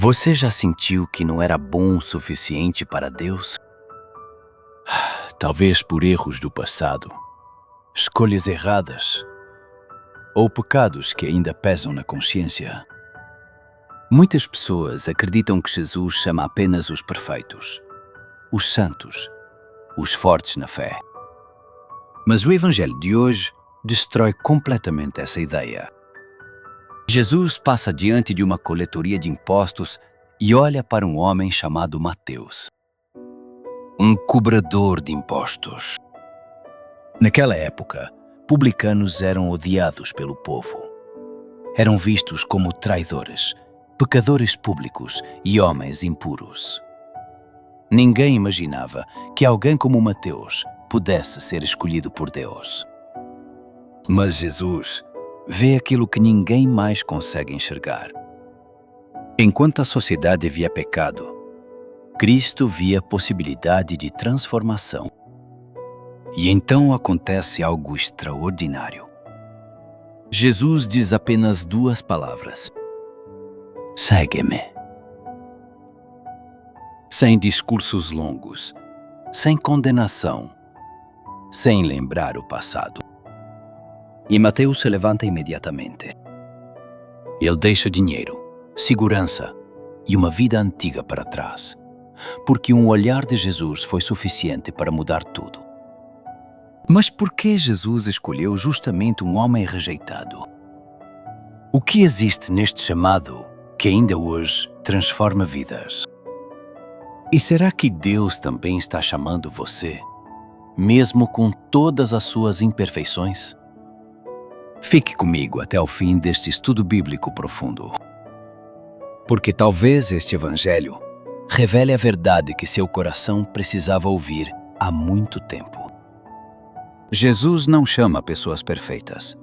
Você já sentiu que não era bom o suficiente para Deus? Talvez por erros do passado, escolhas erradas ou pecados que ainda pesam na consciência. Muitas pessoas acreditam que Jesus chama apenas os perfeitos, os santos, os fortes na fé. Mas o Evangelho de hoje destrói completamente essa ideia. Jesus passa diante de uma coletoria de impostos e olha para um homem chamado Mateus, um cobrador de impostos. Naquela época, publicanos eram odiados pelo povo. Eram vistos como traidores, pecadores públicos e homens impuros. Ninguém imaginava que alguém como Mateus pudesse ser escolhido por Deus. Mas Jesus vê aquilo que ninguém mais consegue enxergar. Enquanto a sociedade via pecado, Cristo via a possibilidade de transformação. E então acontece algo extraordinário. Jesus diz apenas 2 palavras: segue-me. Sem discursos longos, sem condenação, sem lembrar o passado. E Mateus se levanta imediatamente. Ele deixa dinheiro, segurança e uma vida antiga para trás, porque um olhar de Jesus foi suficiente para mudar tudo. Mas por que Jesus escolheu justamente um homem rejeitado? O que existe neste chamado que ainda hoje transforma vidas? E será que Deus também está chamando você, mesmo com todas as suas imperfeições? Fique comigo até o fim deste estudo bíblico profundo. Porque talvez este Evangelho revele a verdade que seu coração precisava ouvir há muito tempo. Jesus não chama pessoas perfeitas.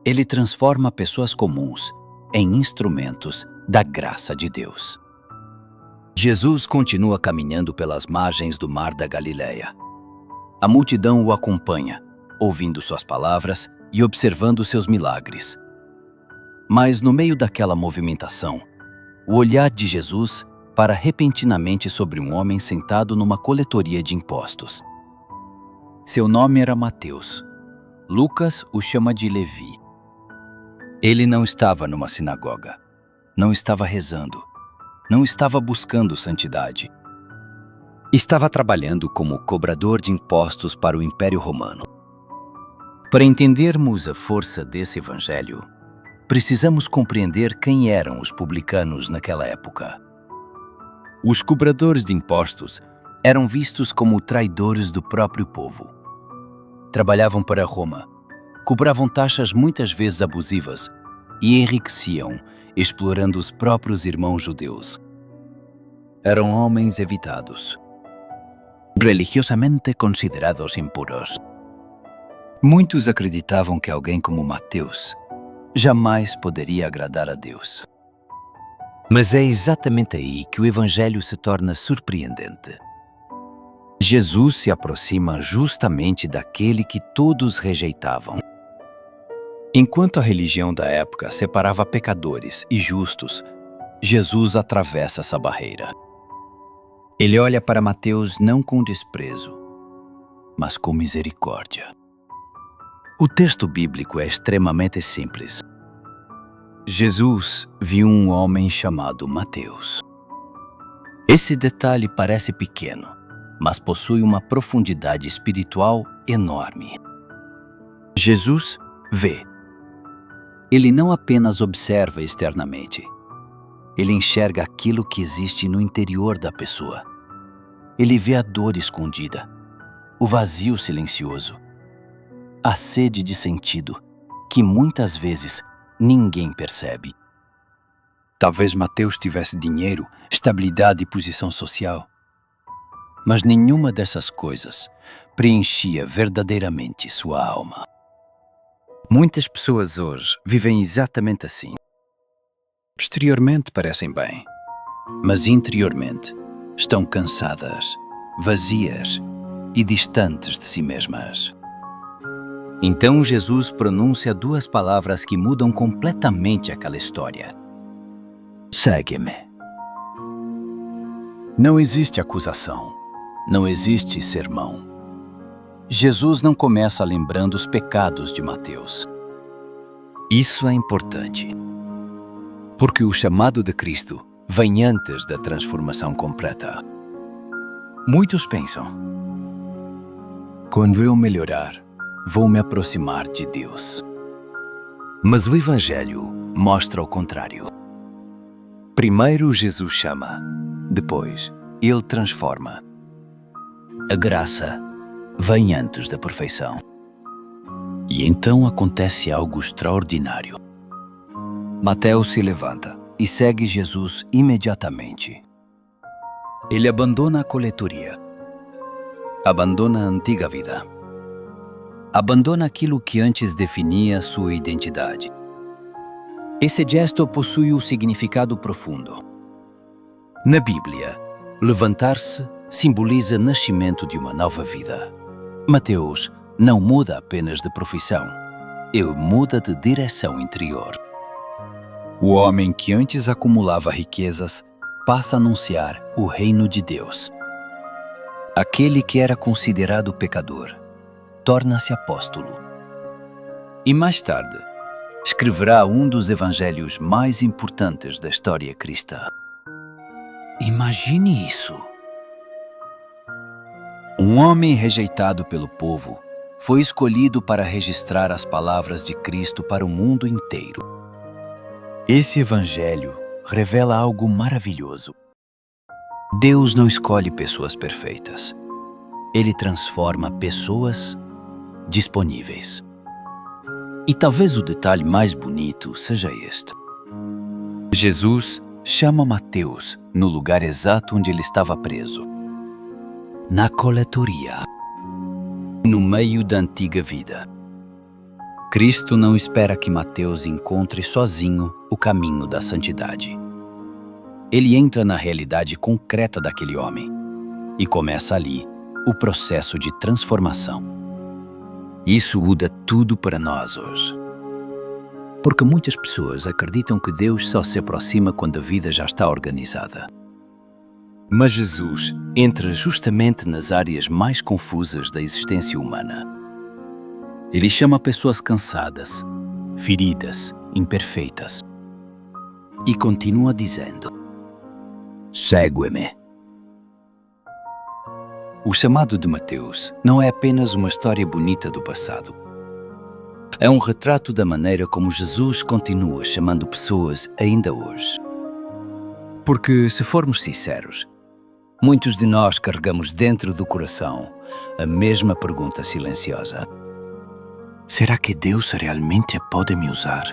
Ele transforma pessoas comuns em instrumentos da graça de Deus. Jesus continua caminhando pelas margens do mar da Galileia. A multidão o acompanha, ouvindo suas palavras e observando seus milagres. Mas no meio daquela movimentação, o olhar de Jesus para repentinamente sobre um homem sentado numa coletoria de impostos. Seu nome era Mateus. Lucas o chama de Levi. Ele não estava numa sinagoga, não estava rezando, não estava buscando santidade. Estava trabalhando como cobrador de impostos para o Império Romano. Para entendermos a força desse evangelho, precisamos compreender quem eram os publicanos naquela época. Os cobradores de impostos eram vistos como traidores do próprio povo. Trabalhavam para Roma, cobravam taxas muitas vezes abusivas e enriqueciam, explorando os próprios irmãos judeus. Eram homens evitados, religiosamente considerados impuros. Muitos acreditavam que alguém como Mateus jamais poderia agradar a Deus. Mas é exatamente aí que o Evangelho se torna surpreendente. Jesus se aproxima justamente daquele que todos rejeitavam. Enquanto a religião da época separava pecadores e justos, Jesus atravessa essa barreira. Ele olha para Mateus não com desprezo, mas com misericórdia. O texto bíblico é extremamente simples. Jesus viu um homem chamado Mateus. Esse detalhe parece pequeno, mas possui uma profundidade espiritual enorme. Jesus vê. Ele não apenas observa externamente. Ele enxerga aquilo que existe no interior da pessoa. Ele vê a dor escondida, o vazio silencioso, a sede de sentido que muitas vezes ninguém percebe. Talvez Mateus tivesse dinheiro, estabilidade e posição social, mas nenhuma dessas coisas preenchia verdadeiramente sua alma. Muitas pessoas hoje vivem exatamente assim. Exteriormente parecem bem, mas interiormente estão cansadas, vazias e distantes de si mesmas. Então Jesus pronuncia 2 palavras que mudam completamente aquela história. Segue-me. Não existe acusação, não existe sermão. Jesus não começa lembrando os pecados de Mateus. Isso é importante, porque o chamado de Cristo vem antes da transformação completa. Muitos pensam: quando eu melhorar, vou me aproximar de Deus. Mas o Evangelho mostra o contrário. Primeiro Jesus chama, depois Ele transforma. A graça vem antes da perfeição. E então acontece algo extraordinário. Mateus se levanta e segue Jesus imediatamente. Ele abandona a coletoria, abandona a antiga vida, abandona aquilo que antes definia sua identidade. Esse gesto possui um significado profundo. Na Bíblia, levantar-se simboliza nascimento de uma nova vida. Mateus não muda apenas de profissão, ele muda de direção interior. O homem que antes acumulava riquezas passa a anunciar o reino de Deus. Aquele que era considerado pecador torna-se apóstolo. E mais tarde, escreverá um dos evangelhos mais importantes da história cristã. Imagine isso! Um homem rejeitado pelo povo foi escolhido para registrar as palavras de Cristo para o mundo inteiro. Esse evangelho revela algo maravilhoso. Deus não escolhe pessoas perfeitas. Ele transforma pessoas disponíveis. E talvez o detalhe mais bonito seja este. Jesus chama Mateus no lugar exato onde ele estava preso. Na coletoria, no meio da antiga vida. Cristo não espera que Mateus encontre sozinho o caminho da santidade. Ele entra na realidade concreta daquele homem e começa ali o processo de transformação. Isso muda tudo para nós hoje. Porque muitas pessoas acreditam que Deus só se aproxima quando a vida já está organizada. Mas Jesus entra justamente nas áreas mais confusas da existência humana. Ele chama pessoas cansadas, feridas, imperfeitas. E continua dizendo: segue-me. O chamado de Mateus não é apenas uma história bonita do passado. É um retrato da maneira como Jesus continua chamando pessoas ainda hoje. Porque, se formos sinceros, muitos de nós carregamos dentro do coração a mesma pergunta silenciosa: será que Deus realmente pode me usar?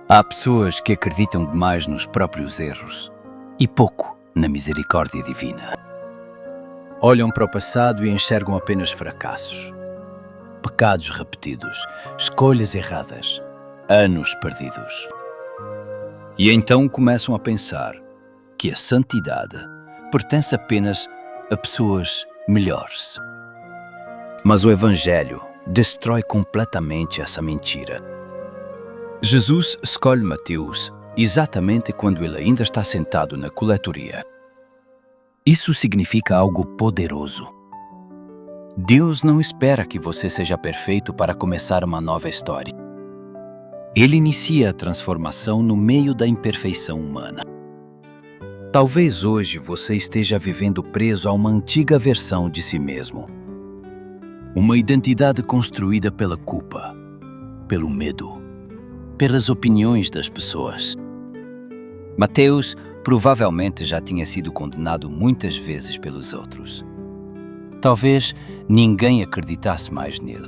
Há pessoas que acreditam demais nos próprios erros e pouco na misericórdia divina. Olham para o passado e enxergam apenas fracassos, pecados repetidos, escolhas erradas, anos perdidos. E então começam a pensar que a santidade pertence apenas a pessoas melhores. Mas o Evangelho destrói completamente essa mentira. Jesus escolhe Mateus exatamente quando ele ainda está sentado na coletoria. Isso significa algo poderoso. Deus não espera que você seja perfeito para começar uma nova história. Ele inicia a transformação no meio da imperfeição humana. Talvez hoje você esteja vivendo preso a uma antiga versão de si mesmo. Uma identidade construída pela culpa, pelo medo, pelas opiniões das pessoas. Mateus provavelmente já tinha sido condenado muitas vezes pelos outros. Talvez ninguém acreditasse mais nele.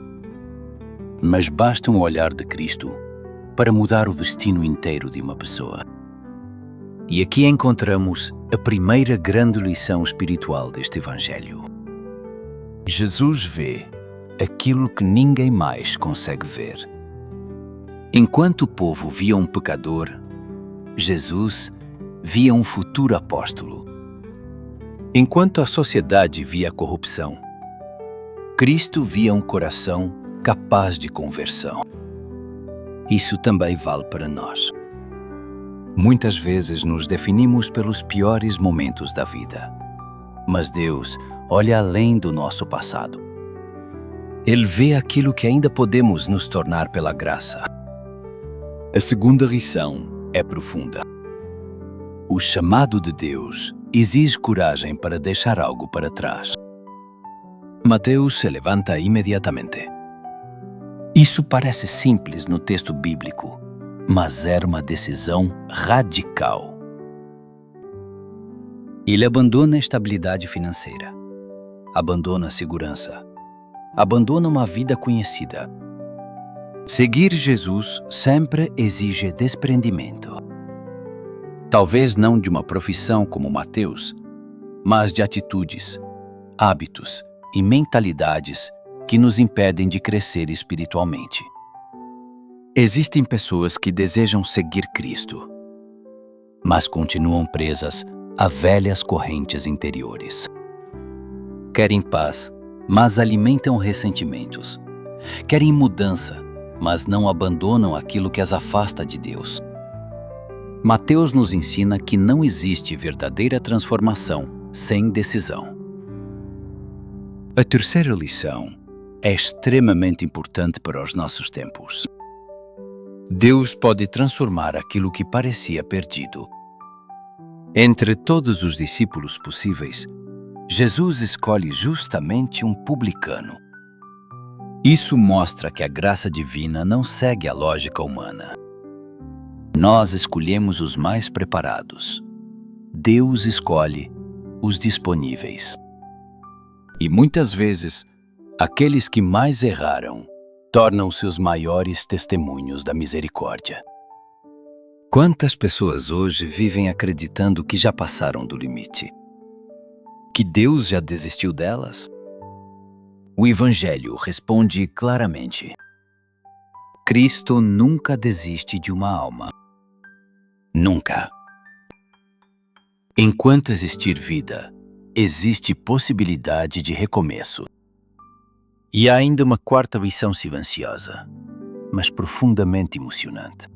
Mas basta um olhar de Cristo para mudar o destino inteiro de uma pessoa. E aqui encontramos a primeira grande lição espiritual deste Evangelho. Jesus vê aquilo que ninguém mais consegue ver. Enquanto o povo via um pecador, Jesus via um futuro apóstolo. Enquanto a sociedade via a corrupção, Cristo via um coração capaz de conversão. Isso também vale para nós. Muitas vezes nos definimos pelos piores momentos da vida. Mas Deus olha além do nosso passado. Ele vê aquilo que ainda podemos nos tornar pela graça. A segunda lição é profunda. O chamado de Deus exige coragem para deixar algo para trás. Mateus se levanta imediatamente. Isso parece simples no texto bíblico, mas era uma decisão radical. Ele abandona a estabilidade financeira, abandona a segurança, abandona uma vida conhecida. Seguir Jesus sempre exige desprendimento. Talvez não de uma profissão como Mateus, mas de atitudes, hábitos e mentalidades que nos impedem de crescer espiritualmente. Existem pessoas que desejam seguir Cristo, mas continuam presas a velhas correntes interiores. Querem paz, mas alimentam ressentimentos. Querem mudança, mas não abandonam aquilo que as afasta de Deus. Mateus nos ensina que não existe verdadeira transformação sem decisão. A terceira lição é extremamente importante para os nossos tempos. Deus pode transformar aquilo que parecia perdido. Entre todos os discípulos possíveis, Jesus escolhe justamente um publicano. Isso mostra que a graça divina não segue a lógica humana. Nós escolhemos os mais preparados. Deus escolhe os disponíveis. E muitas vezes, aqueles que mais erraram tornam-se os maiores testemunhos da misericórdia. Quantas pessoas hoje vivem acreditando que já passaram do limite? Que Deus já desistiu delas? O Evangelho responde claramente: Cristo nunca desiste de uma alma. Nunca. Enquanto existir vida, existe possibilidade de recomeço. E há ainda uma quarta lição silenciosa, mas profundamente emocionante.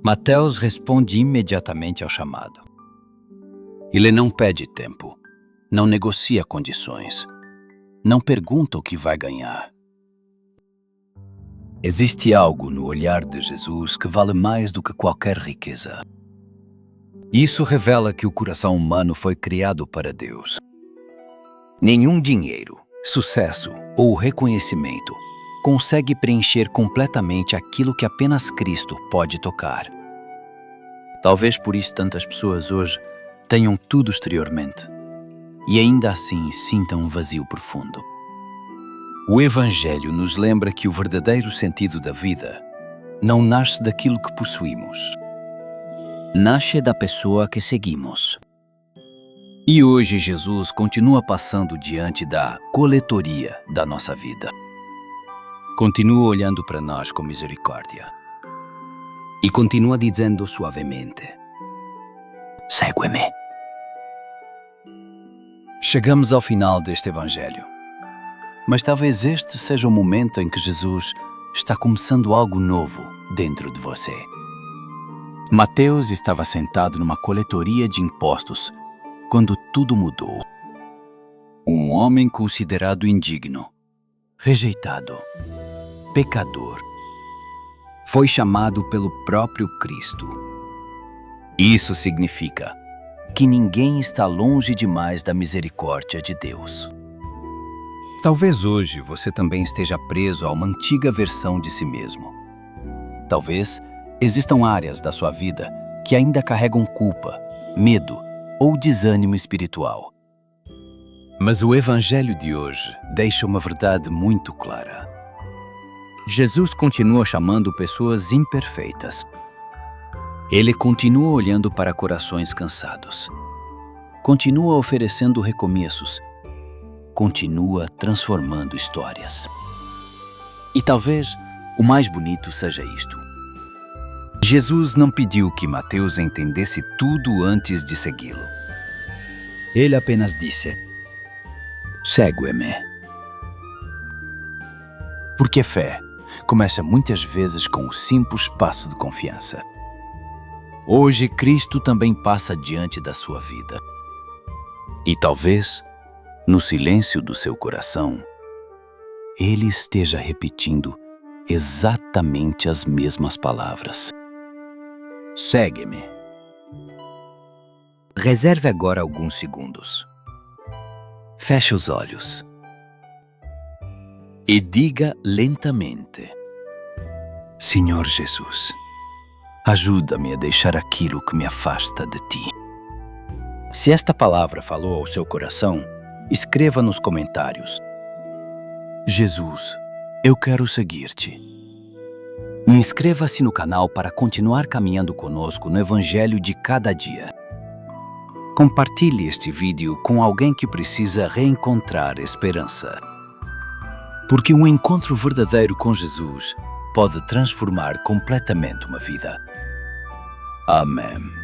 Mateus responde imediatamente ao chamado. Ele não pede tempo, não negocia condições, não pergunta o que vai ganhar. Existe algo no olhar de Jesus que vale mais do que qualquer riqueza. Isso revela que o coração humano foi criado para Deus. Nenhum dinheiro, sucesso ou reconhecimento consegue preencher completamente aquilo que apenas Cristo pode tocar. Talvez por isso tantas pessoas hoje tenham tudo exteriormente e ainda assim sintam um vazio profundo. O Evangelho nos lembra que o verdadeiro sentido da vida não nasce daquilo que possuímos. Nasce da pessoa que seguimos. E hoje Jesus continua passando diante da coletoria da nossa vida. Continua olhando para nós com misericórdia. E continua dizendo suavemente: Segue-me. Chegamos ao final deste Evangelho. Mas talvez este seja o momento em que Jesus está começando algo novo dentro de você. Mateus estava sentado numa coletoria de impostos quando tudo mudou. Um homem considerado indigno, rejeitado, pecador, foi chamado pelo próprio Cristo. Isso significa que ninguém está longe demais da misericórdia de Deus. Talvez hoje você também esteja preso a uma antiga versão de si mesmo. Talvez existam áreas da sua vida que ainda carregam culpa, medo ou desânimo espiritual. Mas o Evangelho de hoje deixa uma verdade muito clara. Jesus continua chamando pessoas imperfeitas. Ele continua olhando para corações cansados. Continua oferecendo recomeços. Continua transformando histórias. E talvez o mais bonito seja isto. Jesus não pediu que Mateus entendesse tudo antes de segui-lo. Ele apenas disse: Segue-me. Porque fé começa muitas vezes com um simples passo de confiança. Hoje, Cristo também passa diante da sua vida. E talvez, no silêncio do seu coração, Ele esteja repetindo exatamente as mesmas palavras. Segue-me. Reserve agora alguns segundos. Feche os olhos. E diga lentamente: Senhor Jesus, ajuda-me a deixar aquilo que me afasta de Ti. Se esta palavra falou ao seu coração, escreva nos comentários: Jesus, eu quero seguir-te. Inscreva-se no canal para continuar caminhando conosco no Evangelho de cada dia. Compartilhe este vídeo com alguém que precisa reencontrar esperança. Porque um encontro verdadeiro com Jesus pode transformar completamente uma vida. Amém.